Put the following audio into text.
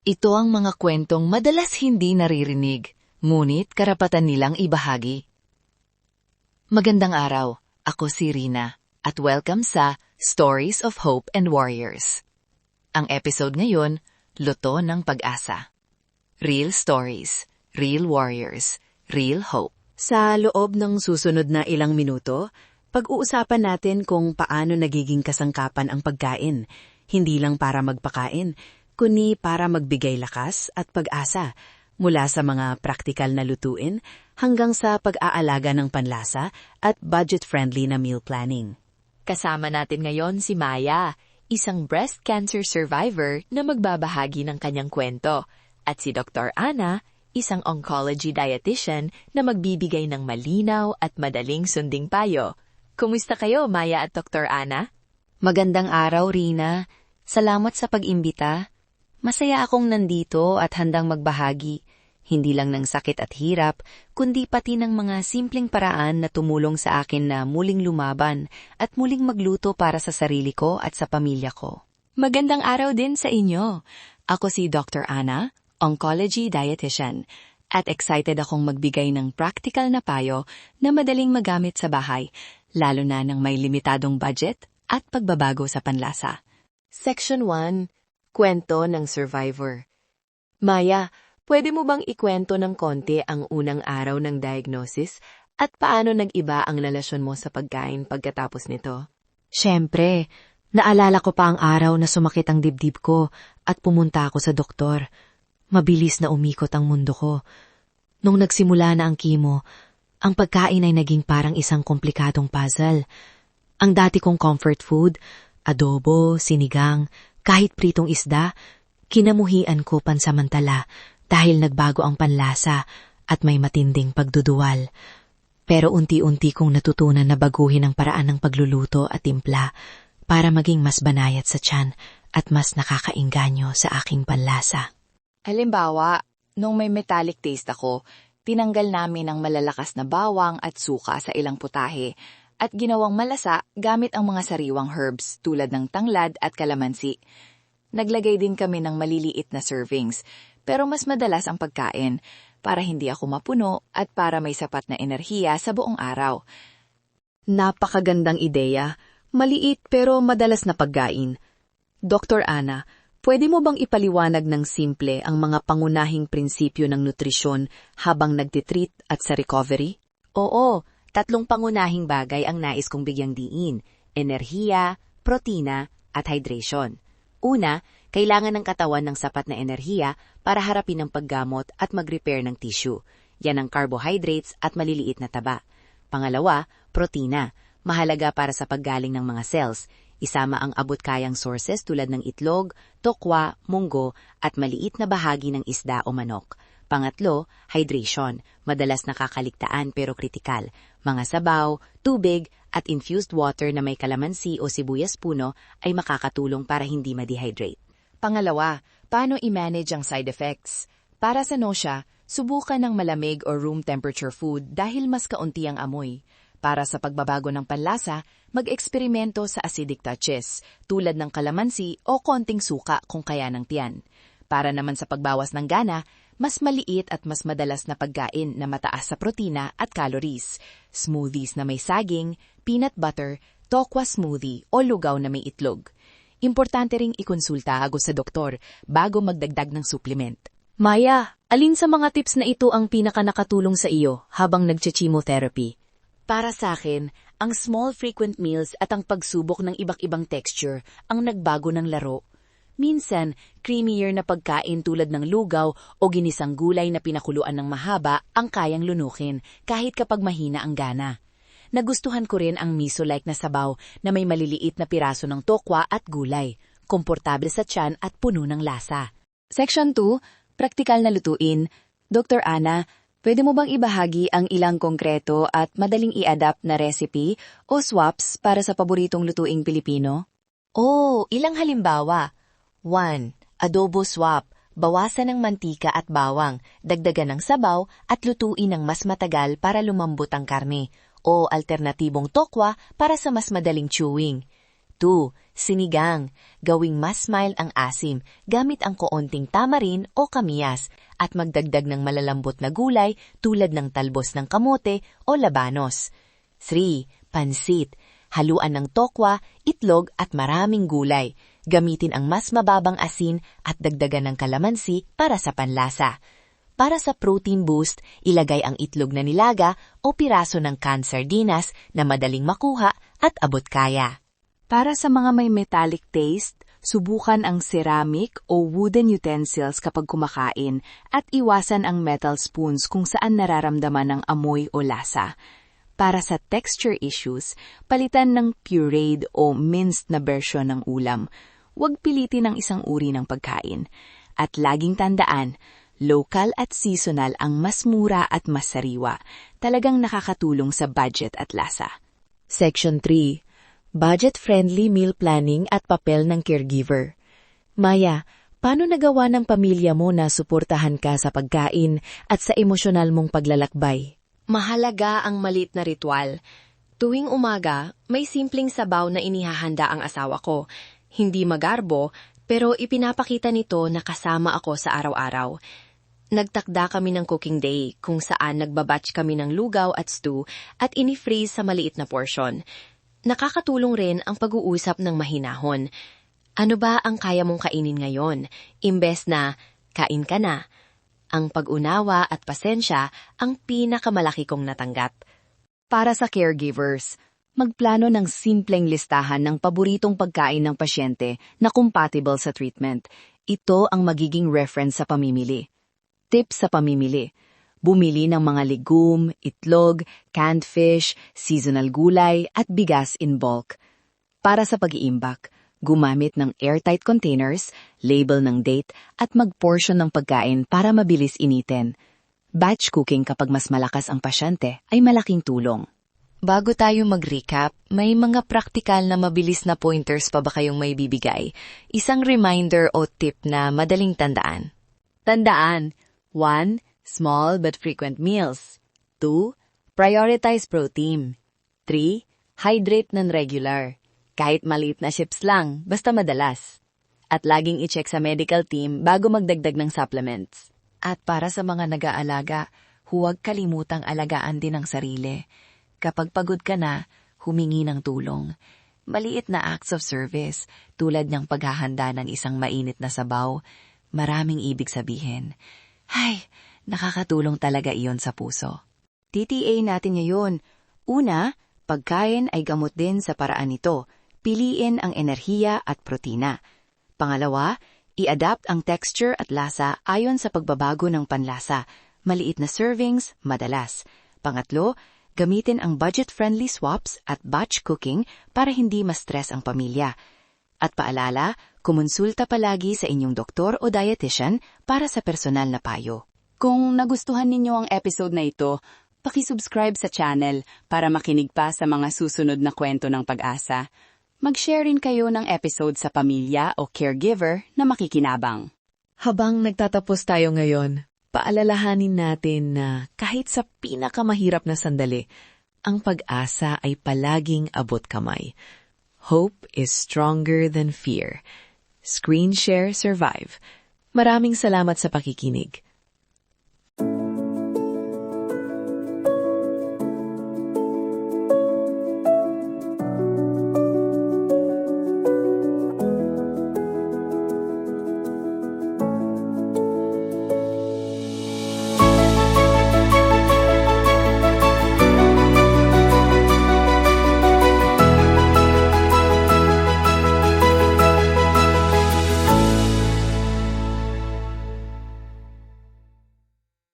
Ito ang mga kwentong madalas hindi naririnig, ngunit karapatan nilang ibahagi. Magandang araw, ako si Rina, at welcome sa Stories of Hope and Warriors. Ang episode ngayon, Luto ng Pag-asa. Real Stories, Real Warriors, Real Hope. Sa loob ng susunod na ilang minuto, pag-uusapan natin kung paano nagiging kasangkapan ang pagkain, hindi lang para magpakain, kundi para magbigay lakas at pag-asa, mula sa mga praktikal na lutuin hanggang sa pag-aalaga ng panlasa at budget-friendly na meal planning. Kasama natin ngayon si Maya, isang breast cancer survivor na magbabahagi ng kanyang kwento, at si Dr. Ana, isang oncology dietitian na magbibigay ng malinaw at madaling sunding payo. Kumusta kayo, Maya at Dr. Ana? Magandang araw, Rina. Salamat sa pag-imbita. Masaya akong nandito at handang magbahagi, hindi lang ng sakit at hirap, kundi pati ng mga simpleng paraan na tumulong sa akin na muling lumaban at muling magluto para sa sarili ko at sa pamilya ko. Magandang araw din sa inyo. Ako si Dr. Ana, oncology dietitian, at excited akong magbigay ng practical na payo na madaling magamit sa bahay, lalo na ng may limitadong budget at pagbabago sa panlasa. Section 1. Kwento ng survivor. Maya, pwede mo bang ikwento ng konti ang unang araw ng diagnosis at paano nag-iba ang relasyon mo sa pagkain pagkatapos nito? Siyempre, naalala ko pa ang araw na sumakit ang dibdib ko at pumunta ako sa doktor. Mabilis na umikot ang mundo ko. Nung nagsimula na ang chemo, ang pagkain ay naging parang isang komplikadong puzzle. Ang dati kong comfort food, adobo, sinigang, kahit pritong isda, kinamuhian ko pansamantala dahil nagbago ang panlasa at may matinding pagduduwal. Pero unti-unti kong natutunan na baguhin ang paraan ng pagluluto at timpla para maging mas banayat sa tiyan at mas nakakaingganyo sa aking panlasa. Halimbawa, nung may metallic taste ako, tinanggal namin ang malalakas na bawang at suka sa ilang putahe at ginawang malasa gamit ang mga sariwang herbs tulad ng tanglad at kalamansi. Naglagay din kami ng maliliit na servings, pero mas madalas ang pagkain para hindi ako mapuno at para may sapat na enerhiya sa buong araw. Napakagandang ideya, maliit pero madalas na pagkain. Dr. Ana, pwede mo bang ipaliwanag ng simple ang mga pangunahing prinsipyo ng nutrisyon habang nagtitreat at sa recovery? Oo, 3 pangunahing bagay ang nais kong bigyang diin: enerhiya, protina, at hydration. Una, kailangan ng katawan ng sapat na enerhiya para harapin ang paggamot at mag-repair ng tissue. Yan ang carbohydrates at maliliit na taba. Pangalawa, protina. Mahalaga para sa paggaling ng mga cells. Isama ang abot-kayang sources tulad ng itlog, tokwa, munggo, at maliit na bahagi ng isda o manok. Pangatlo, hydration. Madalas nakakaligtaan pero kritikal. Mga sabaw, tubig, at infused water na may kalamansi o sibuyas puno ay makakatulong para hindi ma-dehydrate. Pangalawa, paano i-manage ang side effects? Para sa nausea, subukan ng malamig o room temperature food dahil mas kaunti ang amoy. Para sa pagbabago ng panlasa, mag-eksperimento sa acidic touches, tulad ng kalamansi o konting suka kung kaya ng tiyan. Para naman sa pagbawas ng gana, mas maliit at mas madalas na pagkain na mataas sa protina at calories. Smoothies na may saging, peanut butter, tokwa smoothie o lugaw na may itlog. Importante ring ikonsulta agad sa doktor bago magdagdag ng supplement. Maya, alin sa mga tips na ito ang pinaka-nakatulong sa iyo habang nagche-chemotherapy? Para sa akin, ang small frequent meals at ang pagsubok ng iba't-ibang texture ang nagbago ng laro. Minsan, creamier na pagkain tulad ng lugaw o ginisang gulay na pinakuluan ng mahaba ang kayang lunukin kahit kapag mahina ang gana. Nagustuhan ko rin ang miso-like na sabaw na may maliliit na piraso ng tokwa at gulay, komportable sa tiyan at puno ng lasa. Section 2, praktikal na lutuin. Dr. Ana, pwede mo bang ibahagi ang ilang konkreto at madaling i-adapt na recipe o swaps para sa paboritong lutuing Pilipino? Ilang halimbawa. 1. Adobo swap. Bawasan ng mantika at bawang, dagdagan ng sabaw at lutuin ng mas matagal para lumambot ang karne. O alternatibong tokwa para sa mas madaling chewing. 2. Sinigang. Gawing mas mild ang asim gamit ang koonting tamarin o kamiyas at magdagdag ng malalambot na gulay tulad ng talbos ng kamote o labanos. 3. Pansit. Haluan ng tokwa, itlog at maraming gulay. Gamitin ang mas mababang asin at dagdagan ng kalamansi para sa panlasa. Para sa protein boost, ilagay ang itlog na nilaga o piraso ng canned sardinas na madaling makuha at abot kaya. Para sa mga may metallic taste, subukan ang ceramic o wooden utensils kapag kumakain at iwasan ang metal spoons kung saan nararamdaman ang amoy o lasa. Para sa texture issues, palitan ng pureed o minced na version ng ulam. Huwag pilitin ang isang uri ng pagkain. At laging tandaan, local at seasonal ang mas mura at mas sariwa. Talagang nakakatulong sa budget at lasa. Section 3. Budget-friendly meal planning at papel ng caregiver. Maya, paano nagawa ng pamilya mo na suportahan ka sa pagkain at sa emosyonal mong paglalakbay? Mahalaga ang maliit na ritual. Tuwing umaga, may simpleng sabaw na inihahanda ang asawa ko. Hindi magarbo, pero ipinapakita nito na kasama ako sa araw-araw. Nagtakda kami ng cooking day kung saan nagbabatch kami ng lugaw at stew at ini-freeze sa maliit na portion. Nakakatulong rin ang pag-uusap ng mahinahon. Ano ba ang kaya mong kainin ngayon? Imbes na, kain ka na. Ang pag-unawa at pasensya ang pinakamalaki kong natanggap. Para sa caregivers, magplano ng simpleng listahan ng paboritong pagkain ng pasyente na compatible sa treatment. Ito ang magiging reference sa pamimili. Tips sa pamimili. Bumili ng mga legume, itlog, canned fish, seasonal gulay at bigas in bulk. Para sa pag-iimbak, gumamit ng airtight containers, label ng date at mag-portion ng pagkain para mabilis initin. Batch cooking kapag mas malakas ang pasyente ay malaking tulong. Bago tayo mag-recap, may mga praktikal na mabilis na pointers pa ba kayong may bibigay? Isang reminder o tip na madaling tandaan. Tandaan, 1. Small but frequent meals. 2. Prioritize protein. 3. Hydrate ng regular. Kahit maliit na sips lang, basta madalas. At laging i-check sa medical team bago magdagdag ng supplements. At para sa mga nag-aalaga, huwag kalimutang alagaan din ang sarili. Kapag pagod ka na, humingi ng tulong. Maliit na acts of service, tulad ng paghahanda ng isang mainit na sabaw, maraming ibig sabihin. Ay, nakakatulong talaga iyon sa puso. TTA natin ngayon. Una, pagkain ay gamot din sa paraan nito. Piliin ang enerhiya at protina. Pangalawa, i-adapt ang texture at lasa ayon sa pagbabago ng panlasa. Maliit na servings, madalas. Pangatlo, gamitin ang budget-friendly swaps at batch cooking para hindi ma-stress ang pamilya. At paalala, kumonsulta palagi sa inyong doktor o dietitian para sa personal na payo. Kung nagustuhan ninyo ang episode na ito, paki-subscribe sa channel para makinig pa sa mga susunod na kwento ng pag-asa. Mag-share rin kayo ng episode sa pamilya o caregiver na makikinabang. Habang nagtatapos tayo ngayon, paalalahanin natin na kahit sa pinakamahirap na sandali, ang pag-asa ay palaging abot kamay. Hope is stronger than fear. Screen Share Survive. Maraming salamat sa pakikinig.